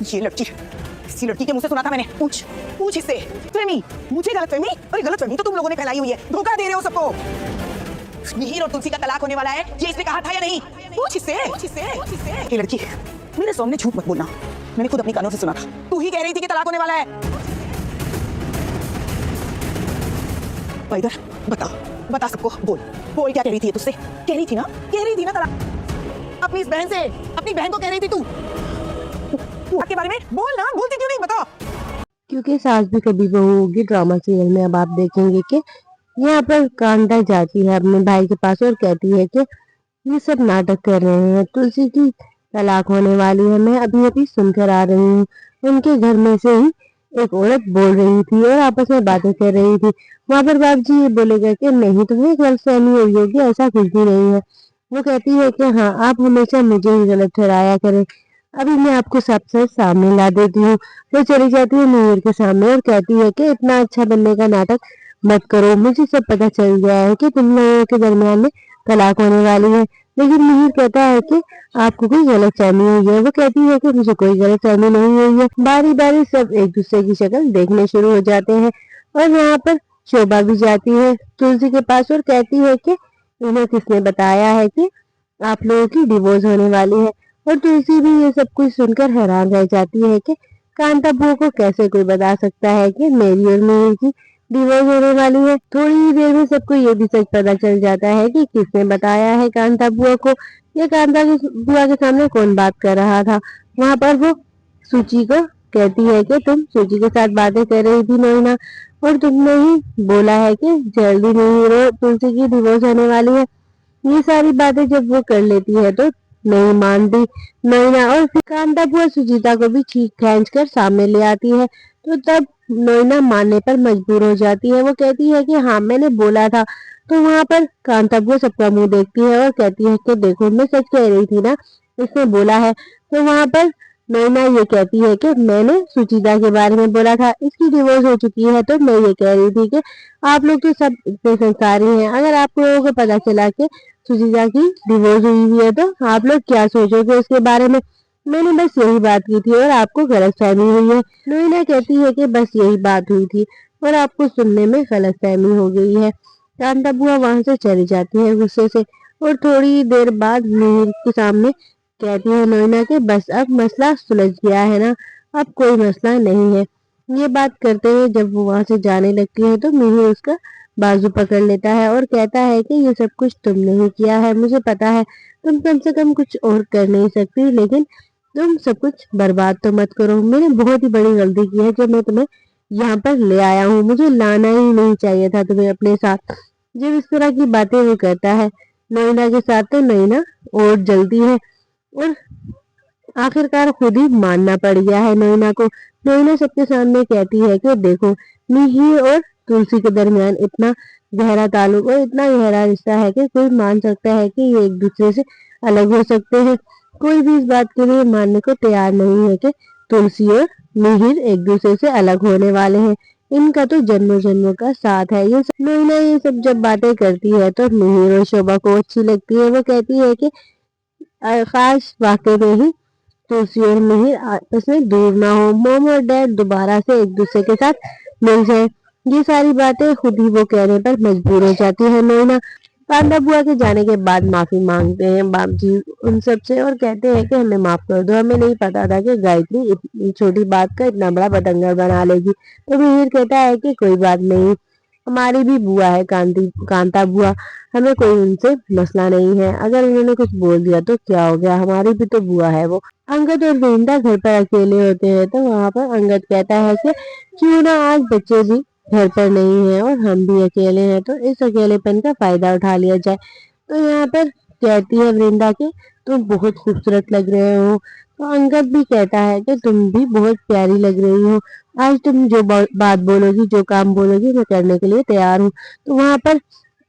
ये लड़की, इसी लड़की के मुंह से सुना था मैंने। पूछ पूछ इससे। फहमी, मुझे गलतफहमी? अरे गलतफहमी तो तुम लोगों ने फैलाई हुई है, धोखा दे रहे हो सबको। मिहिर और तुलसी का तलाक होने वाला है, ये इसने कहा था या नहीं? पूछ इससे। ये लड़की, मेरे सामने झूठ मत बोलना, मैंने खुद अपनी कानों से सुना था। तू ही कह रही थी कि तलाक होने वाला है। इधर बता सबको, बोल क्या कह रही थी तुझसे? कह रही थी ना तलाक अपनी इस बहन से, अपनी बहन को कह रही थी तू के बारे में। बोलना, बोलती क्यों नहीं, बता। क्योंकि सास भी कभी बहू होगी ड्रामा सीरियल में। अब आप देखेंगे कि यहाँ पर कांता जाती है अपने भाई के पास और कहती है कि ये सब नाटक कर रहे हैं, तुलसी की तलाक होने वाली है। मैं अभी सुनकर आ रही हूँ। उनके घर में से ही एक औरत बोल रही थी और आपस में बातें कर रही थी। वहां पर बाप जी ये बोलेगा कि नहीं, तुम्हें गलतफहमी हुई होगी, ऐसा कुछ भी नहीं है। वो कहती है कि हाँ, आप हमेशा मुझे ही गलत ठहराया करें, अभी मैं आपको सबसे सामने ला देती हूँ। वो चली जाती है मिहिर के सामने और कहती है कि इतना अच्छा बनने का नाटक मत करो, मुझे सब पता चल गया है कि तुम लोगों के दरमियान में तलाक होने वाली है। लेकिन मिहिर कहता है कि आपको कोई गलतफहमी हुई है। वो कहती है कि मुझे कोई गलतफहमी नहीं हुई है। बारी बारी सब एक दूसरे की शक्ल देखने शुरू हो जाते हैं और यहाँ पर शोभा भी जाती है तुलसी के पास और कहती है कि इन्हें किसने बताया है कि आप लोगों की डिवोर्स होने वाली है। और तुलसी भी ये सब कुछ सुनकर हैरान रह जाती है कि कांता बुआ को कैसे कोई बता सकता है कि मेरी और मिहिर की डिवोर्स होने वाली है। थोड़ी ही देर में सबको ये भी सच पता चल जाता है कि किसने बताया है कांता बुआ को। ये कांता की बुआ के सामने कौन बात कर रहा था। वहां पर वो सूची को कहती है कि तुम सूची के साथ बातें कर रही थी नोइना, और तुमने ही बोला है कि जल्दी मिहिर और तुलसी की डिवोर्स होने वाली है। ये सारी बातें जब वो कर लेती है तो नहीं मानती नोइना, और फिर कांता बुआ सुजीता को भी खींच कर सामने ले आती है। तो तब नोइना मानने पर मजबूर हो जाती है। वो कहती है कि हाँ, मैंने बोला था। तो वहां पर कांता बुआ सबका मुंह देखती है और कहती है कि देखो, मैं सच कह रही थी ना, इसने बोला है। तो वहां पर नोइना ये कहती है कि मैंने सुचिता के बारे में बोला था, इसकी डिवोर्स हो चुकी है। तो मैं ये कह रही थी कि आप लोग तो सब इतने संस्कारी हैं, अगर आप लोगों को पता चला कि सुचिता की डिवोर्स हुई है तो आप लोग क्या सोचोगे उसके बारे में। मैंने बस यही बात की थी और आपको गलतफहमी हुई है। नोइना कहती है कि बस यही बात हुई थी और आपको सुनने में गलतफहमी हो गई है। कांता बुआ वहां से चली जाती है गुस्से से और थोड़ी देर बाद मिहिर के सामने कहती है नोइना के बस अब मसला सुलझ गया है ना, अब कोई मसला नहीं है। ये बात करते हुए जब वो वहां से जाने लगती है तो मिहिर उसका बाजू पकड़ लेता है और कहता है कि ये सब कुछ तुमने ही किया है, मुझे पता है। तुम कम से कम कुछ और कर नहीं सकती, लेकिन तुम सब कुछ बर्बाद तो मत करो। मैंने बहुत ही बड़ी गलती की है जब मैं तुम्हें यहाँ पर ले आया हूँ, मुझे लाना ही नहीं चाहिए था तुम्हें अपने साथ। जब इस तरह की बातें वो करता है नोइना के साथ तो नोइना और जल्दी है और आखिरकार खुद ही मानना पड़ गया है नोइना को। नोइना सबके सामने कहती है कि देखो, मिहिर और तुलसी के दरमियान इतना गहरा ताल्लुक और इतना गहरा रिश्ता है कि कोई मान सकता है कि ये एक दूसरे से अलग हो सकते हैं। कोई भी इस बात के लिए मानने को तैयार नहीं है कि तुलसी और मिहिर एक दूसरे से अलग होने वाले हैं। इनका तो जन्मों जन्मों का साथ है। नोइना ये सब जब बातें करती है तो मिहिर और शोभा को अच्छी लगती है। वो कहती है कि काश वाकई में ही तुलसी और मिहिर आपस में दूर ना हो, मॉम और डैड दोबारा से एक दूसरे के साथ मिल जाए। ये सारी बातें खुद ही वो कहने पर मजबूर हो जाती है नोइना। कांता बुआ के जाने के बाद माफी मांगते हैं बाप जी उन सब से और कहते हैं कि हमें माफ कर दो, हमें नहीं पता था कि गायत्री इतनी छोटी बात का इतना बड़ा बतंगड़ बना लेगी। तो मिहिर कहता है कि कोई बात नहीं, हमारी भी बुआ है कांता बुआ, हमें कोई उनसे मसला नहीं है। अगर उन्होंने कुछ बोल दिया तो क्या हो गया, हमारी भी तो बुआ है वो। अंगद और वृंदा घर पर अकेले होते हैं तो वहां पर अंगद कहता है कि क्यों ना आज बच्चे भी घर पर नहीं है और हम भी अकेले हैं, तो इस अकेलेपन का फायदा उठा लिया जाए। तो यहाँ पर कहती है वृंदा के तुम बहुत खूबसूरत लग रहे हो। तो अंगद भी कहता है कि तुम भी बहुत प्यारी लग रही हो, आज तुम जो बात बोलोगी, जो काम बोलोगी, मैं करने के लिए तैयार हूँ। तो वहां पर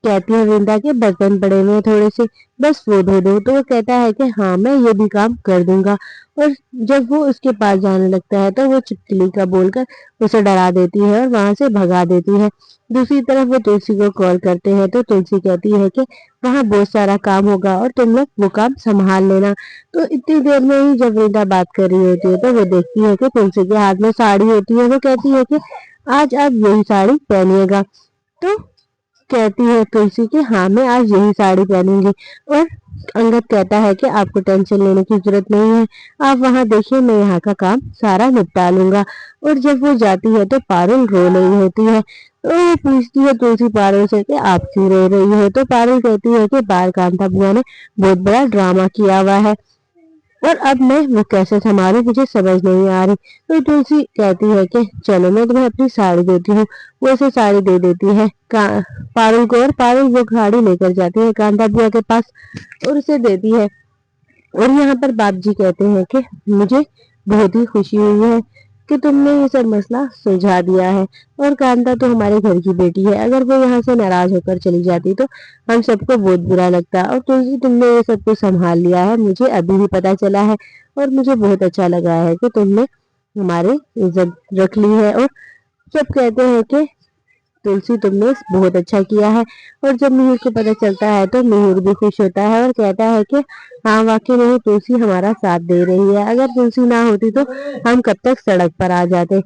कहती है वृंदा के बर्तन पड़े हुए हैं थोड़े से, बस वो धो दो। तो वो कहता है कि हाँ मैं ये भी काम कर दूंगा। और जब वो उसके पास जाने लगता है तो वो चुटकुली का बोलकर उसे डरा देती है और वहां से भगा देती है। दूसरी तरफ वो तुलसी को कॉल करते हैं तो तुलसी कहती है कि वहां बहुत सारा काम होगा और तुम लोग वो काम संभाल लेना। तो इतनी देर में ही जब वृंदा बात कर रही होती है तो वो देखती है कि तुलसी के हाथ में साड़ी होती है। वो कहती है कि आज आप यही साड़ी पहनिएगा। तो कहती है तुलसी कि हाँ मैं आज यही साड़ी पहनूंगी। और अंगद कहता है कि आपको टेंशन लेने की जरूरत नहीं है, आप वहां देखिए मैं यहाँ का काम सारा निपटा लूंगा। और जब वो जाती है तो पारुल रो रही होती है। तो वो पूछती है तुलसी पारुल से कि आप क्यों रो रही हो। तो पारुल कहती है कि बाल कांता बुआ ने बहुत बड़ा ड्रामा किया हुआ है और अब मैं वो कैसे संभालूं मुझे समझ नहीं आ रही। तो तुलसी कहती है कि चलो मैं तुम्हें अपनी साड़ी देती हूँ। वो उसे साड़ी दे देती है पारुल को, और पारुल वो साड़ी लेकर जाती है कांता बुआ के पास और उसे देती है। और यहाँ पर बाप जी कहते हैं कि मुझे बहुत ही खुशी हुई है कि तुमने ये सब मसला सुलझा दिया है, और कांता तो हमारे घर की बेटी है, अगर वो यहाँ से नाराज होकर चली जाती तो हम सबको बहुत बुरा लगता। और तुलसी तुमने ये सब कुछ संभाल लिया है, मुझे अभी भी पता चला है और मुझे बहुत अच्छा लगा है कि तुमने हमारी इज्जत रख ली है। और सब कहते हैं कि तुलसी तुमने बहुत अच्छा किया है। और जब मिहिर को पता चलता है तो मिहिर भी खुश होता है और कहता है कि हाँ वाकई में तुलसी हमारा साथ दे रही है, अगर तुलसी ना होती तो हम कब तक सड़क पर आ जाते।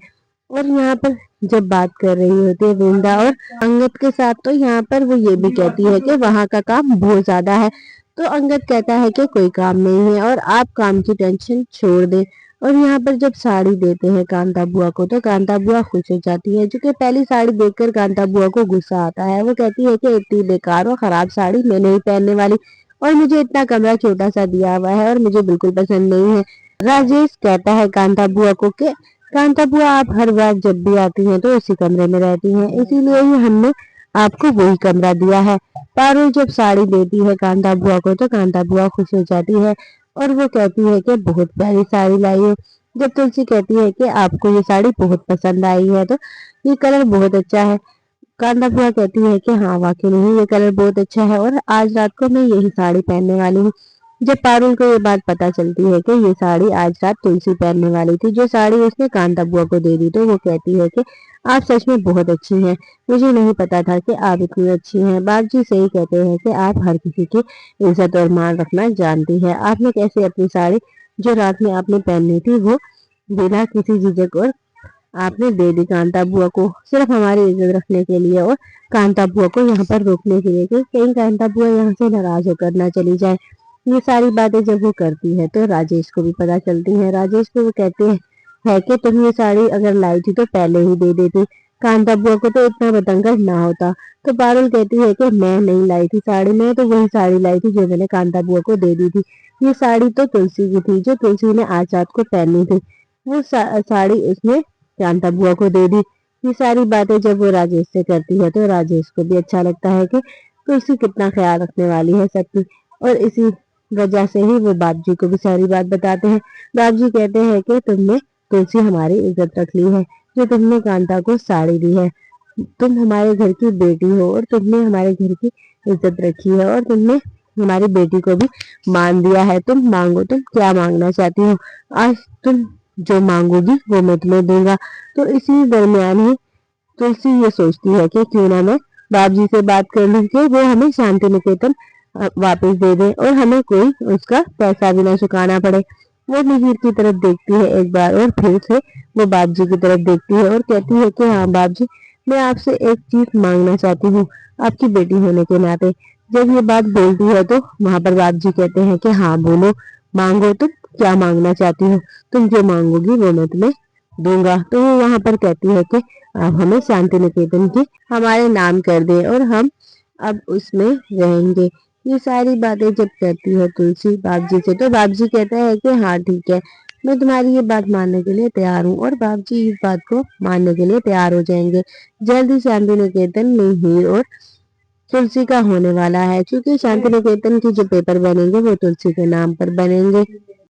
और यहाँ पर जब बात कर रही होती है वृंदा और अंगद के साथ तो यहाँ पर वो ये भी कहती है कि वहां का काम बहुत ज्यादा है। तो अंगद कहता है कि कोई काम नहीं है और आप काम की टेंशन छोड़ दें। और यहाँ पर जब साड़ी देते हैं कांता बुआ को तो कांता बुआ खुश हो जाती है, क्योंकि पहली साड़ी देखकर कांता बुआ को गुस्सा आता है। वो कहती है कि इतनी बेकार और खराब साड़ी मैं नहीं पहनने वाली, और मुझे इतना कमरा छोटा सा दिया हुआ है और मुझे बिल्कुल पसंद नहीं है। राजेश कहता है कांता बुआ को कि कांता बुआ आप हर बार जब भी आती हैं तो इसी कमरे में रहती हैं, इसीलिए ही हमने आपको वही कमरा दिया है। पारुल जब साड़ी देती है कांता बुआ को तो कांता बुआ खुश हो जाती है और वो कहती है कि बहुत प्यारी साड़ी लाई हो। जब तुलसी कहती है कि आपको ये साड़ी बहुत पसंद आई है तो ये कलर बहुत अच्छा है, कांता बुआ कहती है कि हाँ वाकई में ये कलर बहुत अच्छा है और आज रात को मैं यही साड़ी पहनने वाली हूँ। जब पारुल को ये बात पता चलती है कि ये साड़ी आज रात तुलसी पहनने वाली थी, जो साड़ी उसने कांता बुआ को दे दी, तो वो कहती है कि आप सच में बहुत अच्छी हैं, मुझे नहीं पता था कि आप इतनी अच्छी हैं। बाप जी सही कहते हैं कि आप हर किसी की इज्जत और मान रखना जानती है। आपने कैसे अपनी साड़ी जो रात में आपने पहनी थी वो बिना किसी झिझक और आपने दे दी कांता बुआ को, सिर्फ हमारी इज्जत रखने के लिए और कांता बुआ को यहाँ पर रोकने के लिए कि कहीं कांता बुआ यहाँ से नाराज होकर ना चली जाए। ये सारी बातें जब वो करती है तो राजेश को भी पता चलती है। राजेश को वो कहते हैं है कि तुम ये साड़ी अगर लाई थी तो पहले ही दे देती, कांता बुआ को तो इतना बतंगड़ ना होता। तो पारुल कहती है कि मैं नहीं लाई थी साड़ी, मैं तो वही साड़ी लाई थी जो मैंने कांता बुआ को दे दी थी। ये साड़ी तो तुलसी की थी जो तुलसी ने आज रात को पहनी थी, वो साड़ी उसने कांता बुआ को दे दी। ये सारी बातें जब वो राजेश से करती है तो राजेश को भी अच्छा लगता है कि तुलसी कितना ख्याल रखने वाली है सबकी। और इसी वजह से ही वो बाप जी को भी सारी बात बताते हैं। बाप जी कहते हैं कि तुमने तुलसी हमारी इज्जत रख ली है, जो तुमने कांता को साड़ी दी है, तुम हमारे घर की बेटी हो और तुमने हमारे घर की इज्जत रखी है और तुमने हमारी बेटी को भी मान दिया है। तुम मांगो, तुम क्या मांगना चाहती हो, आज तुम जो मांगोगी वो मैं तुम्हें दूंगा। तो इसी दरमियान ही तुलसी ये सोचती है कि क्यों ना मैं बाप जी से बात कर लूं कि वो हमें शांति निकेतन वापस दे दे और हमें कोई उसका पैसा भी ना चुकाना पड़े। वो मिहिर की तरफ देखती है एक बार और फिर से वो बाप जी की तरफ देखती है और कहती है कि हाँ बाप जी मैं आपसे एक चीज मांगना चाहती हूँ आपकी बेटी होने के नाते। जब ये बात बोलती है तो वहां पर बाप जी कहते हैं कि हाँ बोलो, मांगो, तुम क्या मांगना चाहती हो, तुम जो मांगोगी वो मैं तुम्हें दूंगा। तो वो वहां पर कहती है कि आप हमें शांति निकेतन की हमारे नाम कर दे और हम अब उसमें रहेंगे। ये सारी बातें जब कहती है तुलसी बाप जी से तो बाप जी कहता है कि हाँ ठीक है, मैं तुम्हारी ये बात मानने के लिए तैयार हूँ। और बाप जी इस बात को मानने के लिए तैयार हो जाएंगे। जल्द ही शांति निकेतन में हीर और तुलसी का होने वाला है, क्योंकि शांति निकेतन के जो पेपर बनेंगे वो तुलसी के नाम पर बनेंगे।